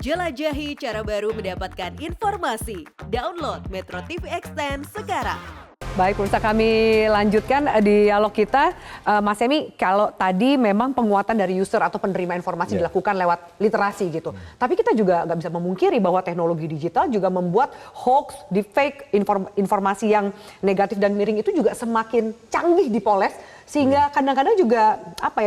Jelajahi cara baru mendapatkan informasi. Download Metro TV Extend sekarang. Baik, pemirsa, kami lanjutkan dialog kita. Mas Emi, kalau tadi memang penguatan dari user atau penerima informasi dilakukan lewat literasi gitu. Tapi kita juga nggak bisa memungkiri bahwa teknologi digital juga membuat hoax, deepfake, informasi yang negatif dan miring itu juga semakin canggih dipoles. Sehingga kadang-kadang juga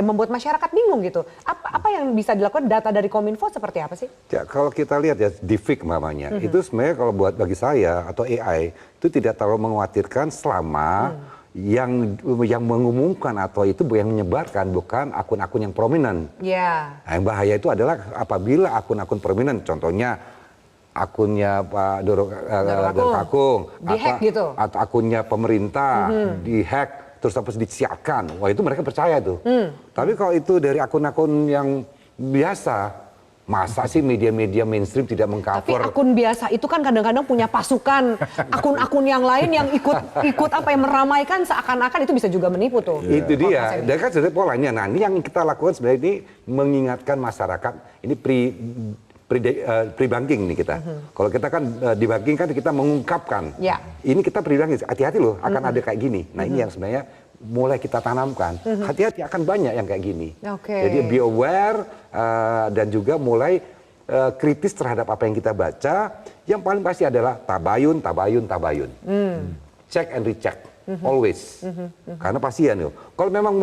membuat masyarakat bingung gitu. Apa yang bisa dilakukan, data dari Kominfo seperti apa sih? Ya, kalau kita lihat ya deepfake namanya, itu sebenarnya kalau bagi saya atau AI itu tidak terlalu mengkhawatirkan selama yang mengumumkan atau itu yang menyebarkan bukan akun-akun yang prominent. Ya. Nah, yang bahaya itu adalah apabila akun-akun prominent, contohnya akunnya Pak Doro Kakung, dihack gitu, atau akunnya pemerintah dihack. Terus sampai disiarkan, wah itu mereka percaya tuh. Tapi kalau itu dari akun-akun yang biasa, masa sih media-media mainstream tidak mengcover? Tapi akun biasa itu kan kadang-kadang punya pasukan, akun-akun yang lain yang ikut meramaikan seakan-akan itu bisa juga menipu tuh. Itu dia, dan kan sebenarnya polanya. Nah ini yang kita lakukan sebenarnya ini mengingatkan masyarakat, ini pre-banking nih kita. Kalau kita kan di banking kan kita mengungkapkan. Ya. Ini kita pre-banking, hati-hati loh akan ada kayak gini. Nah ini yang sebenarnya mulai kita tanamkan. Hati-hati akan banyak yang kayak gini. Jadi be aware dan juga mulai kritis terhadap apa yang kita baca. Yang paling pasti adalah tabayun. Check and recheck. Always. Karena pasien loh. Kalau memang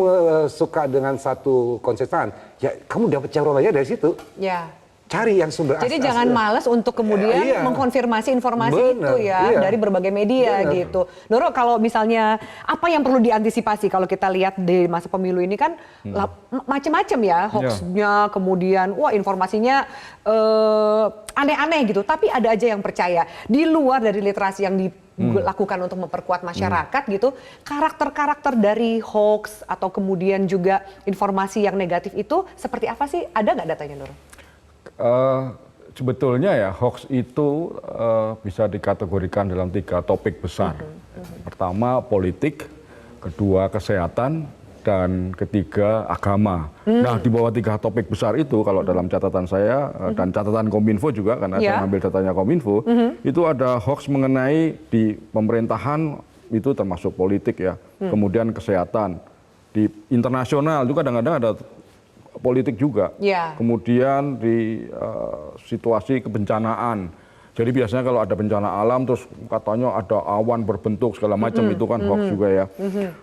suka dengan satu konsesan, ya kamu dapat ceroboh aja dari situ. Ya. Cari yang sumber asli. Jadi jangan malas untuk kemudian mengkonfirmasi informasi itu ya dari berbagai media gitu. Nurul, kalau misalnya apa yang perlu diantisipasi kalau kita lihat di masa pemilu ini kan macam-macam ya hoaxnya, kemudian informasinya aneh-aneh gitu. Tapi ada aja yang percaya. Di luar dari literasi yang dilakukan untuk memperkuat masyarakat gitu, karakter-karakter dari hoax atau kemudian juga informasi yang negatif itu seperti apa sih? Ada nggak datanya, Nurul? Sebetulnya ya hoax itu bisa dikategorikan dalam 3 topik besar. Pertama politik, kedua kesehatan, dan ketiga agama. Nah di bawah 3 topik besar itu kalau dalam catatan saya dan catatan Kominfo juga karena saya ambil datanya Kominfo, itu ada hoax mengenai di pemerintahan itu termasuk politik ya, kemudian kesehatan. Di internasional juga kadang-kadang ada politik juga, kemudian di situasi kebencanaan. Jadi biasanya kalau ada bencana alam terus katanya ada awan berbentuk segala macam itu kan hoax juga ya.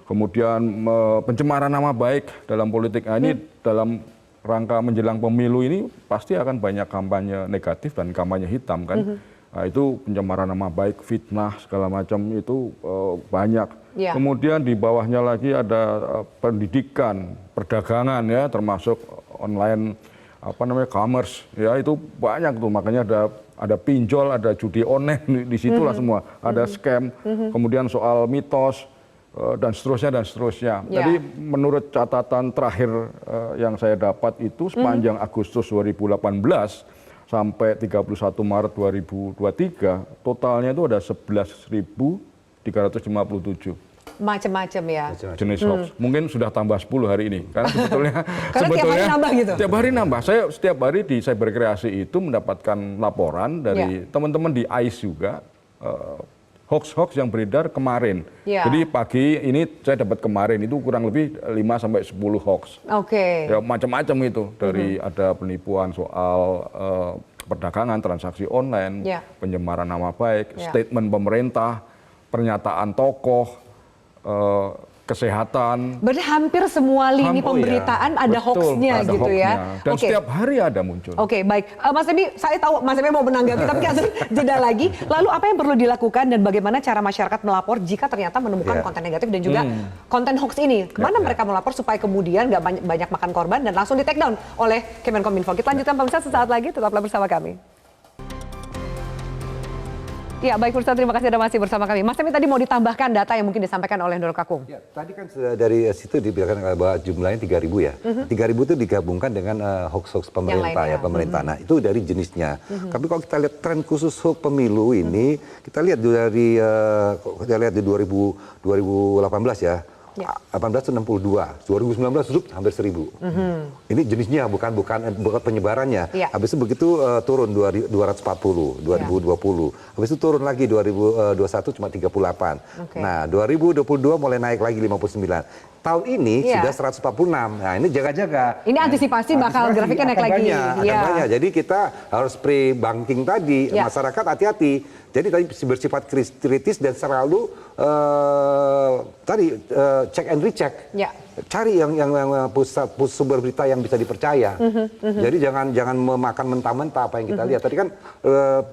Kemudian pencemaran nama baik dalam politik. Nah, ini dalam rangka menjelang pemilu ini pasti akan banyak kampanye negatif dan kampanye hitam kan. Nah, itu pencemaran nama baik, fitnah segala macam itu banyak. Kemudian di bawahnya lagi ada pendidikan, perdagangan ya, termasuk online commerce ya, itu banyak tuh, makanya ada pinjol, ada judi online di situlah semua, ada scam, kemudian soal mitos dan seterusnya. Jadi menurut catatan terakhir yang saya dapat itu sepanjang Agustus 2018 sampai 31 Maret 2023 totalnya itu ada 11.357 macam-macam ya jenis hoax. Mungkin sudah tambah 10 hari ini karena sebetulnya tiap hari nambah gitu. Tiap hari nambah. Saya setiap hari di Cyberkreasi itu mendapatkan laporan dari teman-teman di ICE juga hoax-hoax yang beredar kemarin. Jadi pagi ini saya dapat kemarin itu kurang lebih 5 sampai 10 hoax. Ya macam-macam itu, dari ada penipuan soal perdagangan, transaksi online, pencemaran nama baik, statement pemerintah, pernyataan tokoh, kesehatan. Berarti hampir semua lini pemberitaan ada hoaxnya gitu ya. Dan setiap hari ada muncul. Baik. Mas Emi, saya tahu Mas Emi mau menanggapi, tapi jeda lagi. Lalu apa yang perlu dilakukan dan bagaimana cara masyarakat melapor jika ternyata menemukan konten negatif dan juga konten hoax ini? Kemana mereka melapor supaya kemudian nggak banyak makan korban dan langsung di take down oleh Kemenkominfo? Kita lanjutkan pemirsa sesaat lagi, tetaplah bersama kami. Ya, baik pemirsa, terima kasih Anda masih bersama kami. Mas Emi tadi mau ditambahkan data yang mungkin disampaikan oleh Doro Kakung. Ya, tadi kan dari situ dibiarkan bahwa jumlahnya 3.000 ya. 3.000 itu digabungkan dengan hoax-hoax pemerintah ya, pemerintah. Nah, itu dari jenisnya. Tapi kalau kita lihat tren khusus hoax pemilu ini, kita lihat dari 2018 ya. 1862, 2019 hampir 1000. Ini jenisnya bukan penyebarannya. Habis itu begitu turun 240, 2020. Habis itu turun lagi 2021 cuma 38. Nah, 2022 mulai naik lagi 59. Tahun ini sudah 146. Nah, ini jaga-jaga. Ini antisipasi bakal grafiknya naik lagi. Banyak. Jadi kita harus pre-banking tadi. Masyarakat hati-hati. Jadi tadi bersifat kritis dan selalu check and recheck. Cari yang pusat sumber berita yang bisa dipercaya. Jadi jangan memakan mentah-mentah apa yang kita lihat. Tadi kan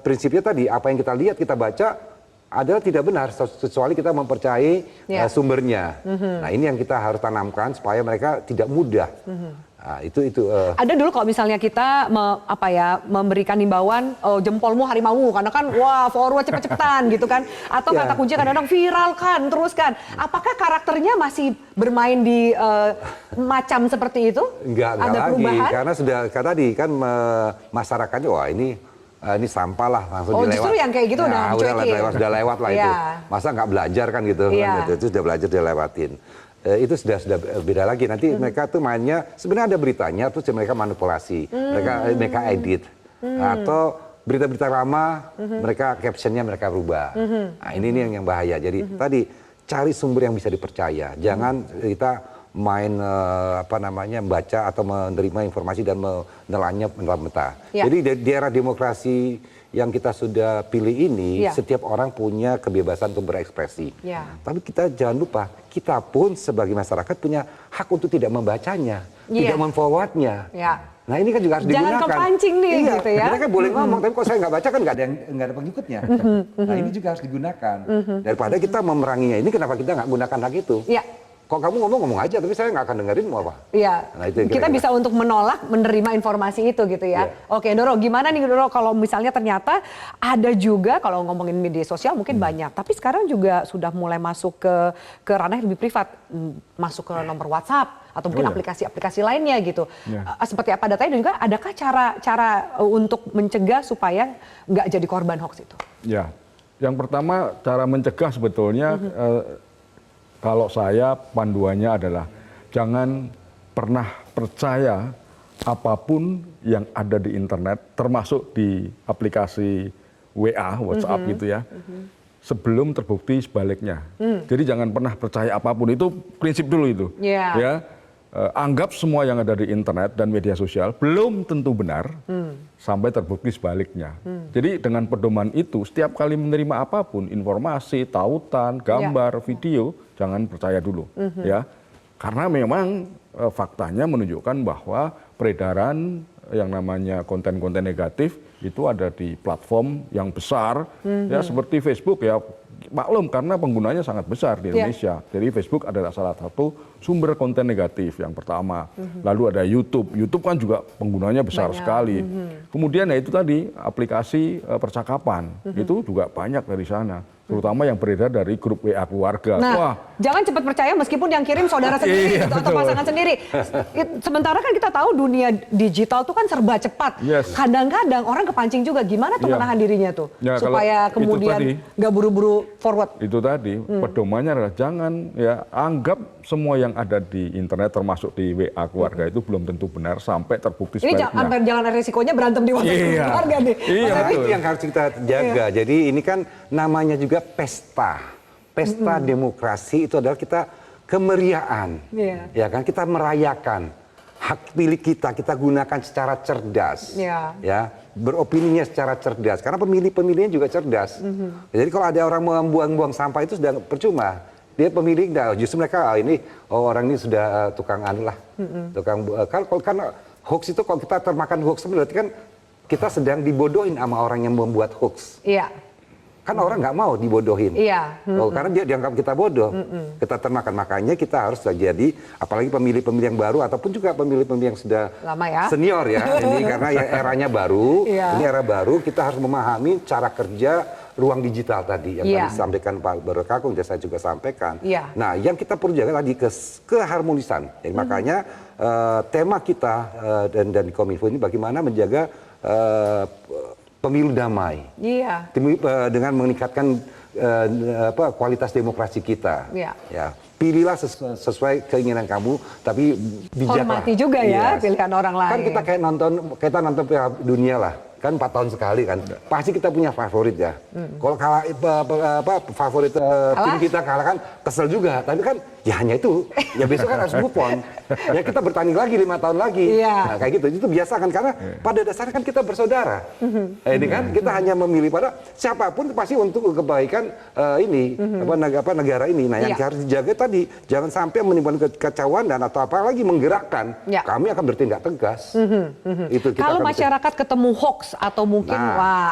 prinsipnya tadi apa yang kita lihat, kita baca adalah tidak benar kecuali kita mempercayai sumbernya. Nah, ini yang kita harus tanamkan supaya mereka tidak mudah. Nah, itu Ada dulu kalau misalnya kita memberikan himbauan jempolmu harimau karena kan forward cepet-cepetan gitu kan, atau kata kunci kadang-kadang viralkan terus kan. Apakah karakternya masih bermain di macam seperti itu? Enggak ada lagi perubahan? karena tadi kan masyarakatnya ini sampah lah langsung dilewat. Justru yang kayak gitu udah sudah lewat lah itu. Masa nggak belajar kan gitu. Itu sudah belajar, dia lewatin. Itu sudah beda lagi. Nanti mereka tuh mainnya sebenarnya ada beritanya terus mereka manipulasi. Mereka edit. Atau berita-berita lama mereka captionnya mereka rubah. Nah, ini yang bahaya. Jadi tadi cari sumber yang bisa dipercaya. Jangan kita main baca atau menerima informasi dan menelannya mentah-mentah. Jadi di era demokrasi yang kita sudah pilih ini, setiap orang punya kebebasan untuk berekspresi. Tapi kita jangan lupa, kita pun sebagai masyarakat punya hak untuk tidak membacanya, tidak memforwardnya. Nah, ini kan juga harus digunakan. Jangan kepancing nih gitu ya. Mereka boleh ngomong, tapi kalau saya nggak baca kan nggak ada pengikutnya. Nah, ini juga harus digunakan. Daripada kita memeranginya ini, kenapa kita nggak gunakan hak itu? Kok kamu ngomong apa, tapi saya nggak akan dengerin mau apa. Nah, kita bisa untuk menolak, menerima informasi itu gitu ya. Oke, Ndoro, gimana nih Ndoro kalau misalnya ternyata ada juga, kalau ngomongin media sosial mungkin banyak, tapi sekarang juga sudah mulai masuk ke ranah yang lebih privat, masuk ke nomor WhatsApp atau mungkin aplikasi-aplikasi lainnya gitu. Seperti apa datanya dan juga adakah cara untuk mencegah supaya nggak jadi korban hoax itu? Ya, yang pertama cara mencegah sebetulnya kalau saya panduannya adalah jangan pernah percaya apapun yang ada di internet, termasuk di aplikasi WA, WhatsApp gitu ya, sebelum terbukti sebaliknya. Jadi jangan pernah percaya apapun, itu prinsip dulu itu. Ya, anggap semua yang ada di internet dan media sosial belum tentu benar sampai terbukti sebaliknya. Jadi dengan pedoman itu, setiap kali menerima apapun, informasi, tautan, gambar, video, jangan percaya dulu, ya, karena memang faktanya menunjukkan bahwa peredaran yang namanya konten-konten negatif itu ada di platform yang besar, ya seperti Facebook ya, maklum karena penggunanya sangat besar di Indonesia. Jadi Facebook adalah salah satu sumber konten negatif yang pertama. Lalu ada YouTube. YouTube kan juga penggunanya besar sekali. Kemudian ya itu tadi aplikasi percakapan itu juga banyak dari sana. Terutama yang beredar dari grup WA keluarga. Nah, jangan cepat percaya meskipun yang kirim saudara sendiri gitu, atau pasangan sendiri. Sementara kan kita tahu dunia digital tuh kan serba cepat. Kadang-kadang orang kepancing juga. Gimana tuh menahan dirinya tuh? Supaya kemudian nggak buru-buru forward. Itu tadi, pedomannya adalah jangan ya anggap semua yang ada di internet termasuk di WA keluarga itu belum tentu benar sampai terbukti sebaliknya. Ini jangan resikonya berantem di WhatsApp keluarga nih. Itu yang harus kita jaga. Jadi ini kan namanya juga pesta demokrasi, itu adalah kita kemeriahan, ya kan, kita merayakan hak pilih kita gunakan secara cerdas, ya, beropininya secara cerdas, karena pemilihnya juga cerdas. Jadi kalau ada orang membuang-buang sampah itu sudah percuma, dia pemilih, justru mereka orang ini sudah tukang tukang, karena hoax itu kalau kita termakan hoax berarti kan kita sedang dibodohin sama orang yang membuat hoax. Kan orang nggak mau dibodohin, karena dia dianggap kita bodoh, kita termakan. Makanya kita harus jadi, apalagi pemilih-pemilih yang baru ataupun juga pemilih-pemilih yang sudah lama senior ya, ini karena ya eranya baru, ini era baru, kita harus memahami cara kerja ruang digital tadi yang tadi disampaikan Pak Berkakung, dan saya juga sampaikan. Nah, yang kita perlu jaga tadi keharmonisan. Jadi makanya tema kita dan di Kominfo ini bagaimana menjaga pemilu damai, dengan meningkatkan kualitas demokrasi kita. Ya, pilihlah sesuai keinginan kamu, tapi bijaklah. Hormati juga ya pilihan orang lain. Kan kita nonton Piala Dunia lah, kan 4 tahun sekali kan. Pasti kita punya favorit ya. Kalau kalah favorit tim kita kalah kan kesel juga. Tapi kan ya hanya itu. Ya besok kan harus move on. Ya kita bertanding lagi 5 tahun lagi. Nah, kayak gitu. Itu biasa kan karena pada dasarnya kan kita bersaudara. Ini kan kita hanya memilih pada siapapun pasti untuk kebaikan negara ini. Nah, yang harus dijaga tadi jangan sampai menimbulkan kekacauan dan atau apalagi menggerakkan. Kami akan bertindak tegas. Itu kita kalau masyarakat ketemu hoax atau mungkin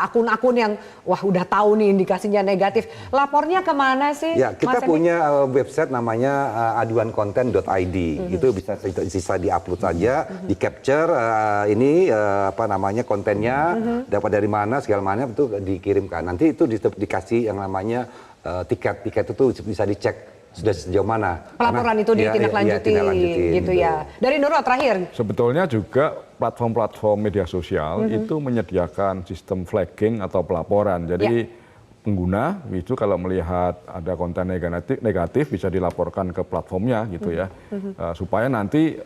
akun-akun yang udah tahu nih indikasinya negatif, lapornya kemana sih? Ya, kita punya website namanya aduankonten.id. Itu bisa di-upload saja, di-capture kontennya, dapat dari mana segala macam itu dikirimkan. Nanti itu dikasih yang namanya tiket itu bisa dicek sudah sejauh mana pelaporan itu ditindaklanjuti gitu ya. Dari Nurul terakhir. Sebetulnya juga platform-platform media sosial itu menyediakan sistem flagging atau pelaporan. Jadi pengguna itu kalau melihat ada konten negatif bisa dilaporkan ke platformnya gitu ya. Supaya nanti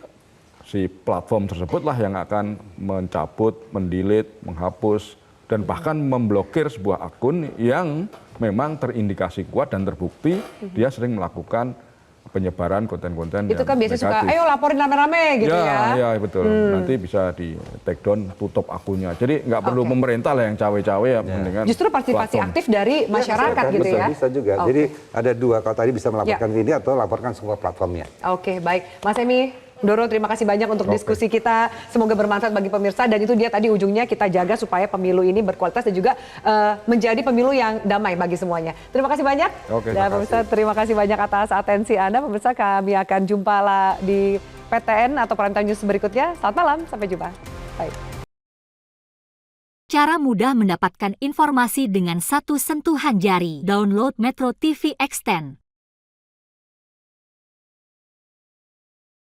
si platform tersebutlah yang akan mencabut, mendelete, menghapus dan bahkan memblokir sebuah akun yang memang terindikasi kuat dan terbukti dia sering melakukan penyebaran konten-konten itu kan biasanya negatif. Suka ayo laporin rame-rame gitu ya. Ya betul. Nanti bisa di take down, tutup akunnya. Jadi nggak perlu pemerintah lah yang cawe-cawe ya. Justru partisipasi aktif dari masyarakat gitu ya. Bisa juga. Jadi ada dua, kalau tadi bisa melaporkan ini atau laporkan semua platformnya. Oke, baik. Mas Emi, Doro, terima kasih banyak untuk diskusi kita. Semoga bermanfaat bagi pemirsa dan itu dia tadi ujungnya kita jaga supaya pemilu ini berkualitas dan juga menjadi pemilu yang damai bagi semuanya. Terima kasih banyak. Dan pemirsa terima kasih banyak atas atensi Anda. Pemirsa kami akan jumpa di PTN atau Prime Time News berikutnya. Selamat malam, sampai jumpa. Baik. Cara mudah mendapatkan informasi dengan satu sentuhan jari. Download Metro TV Extend.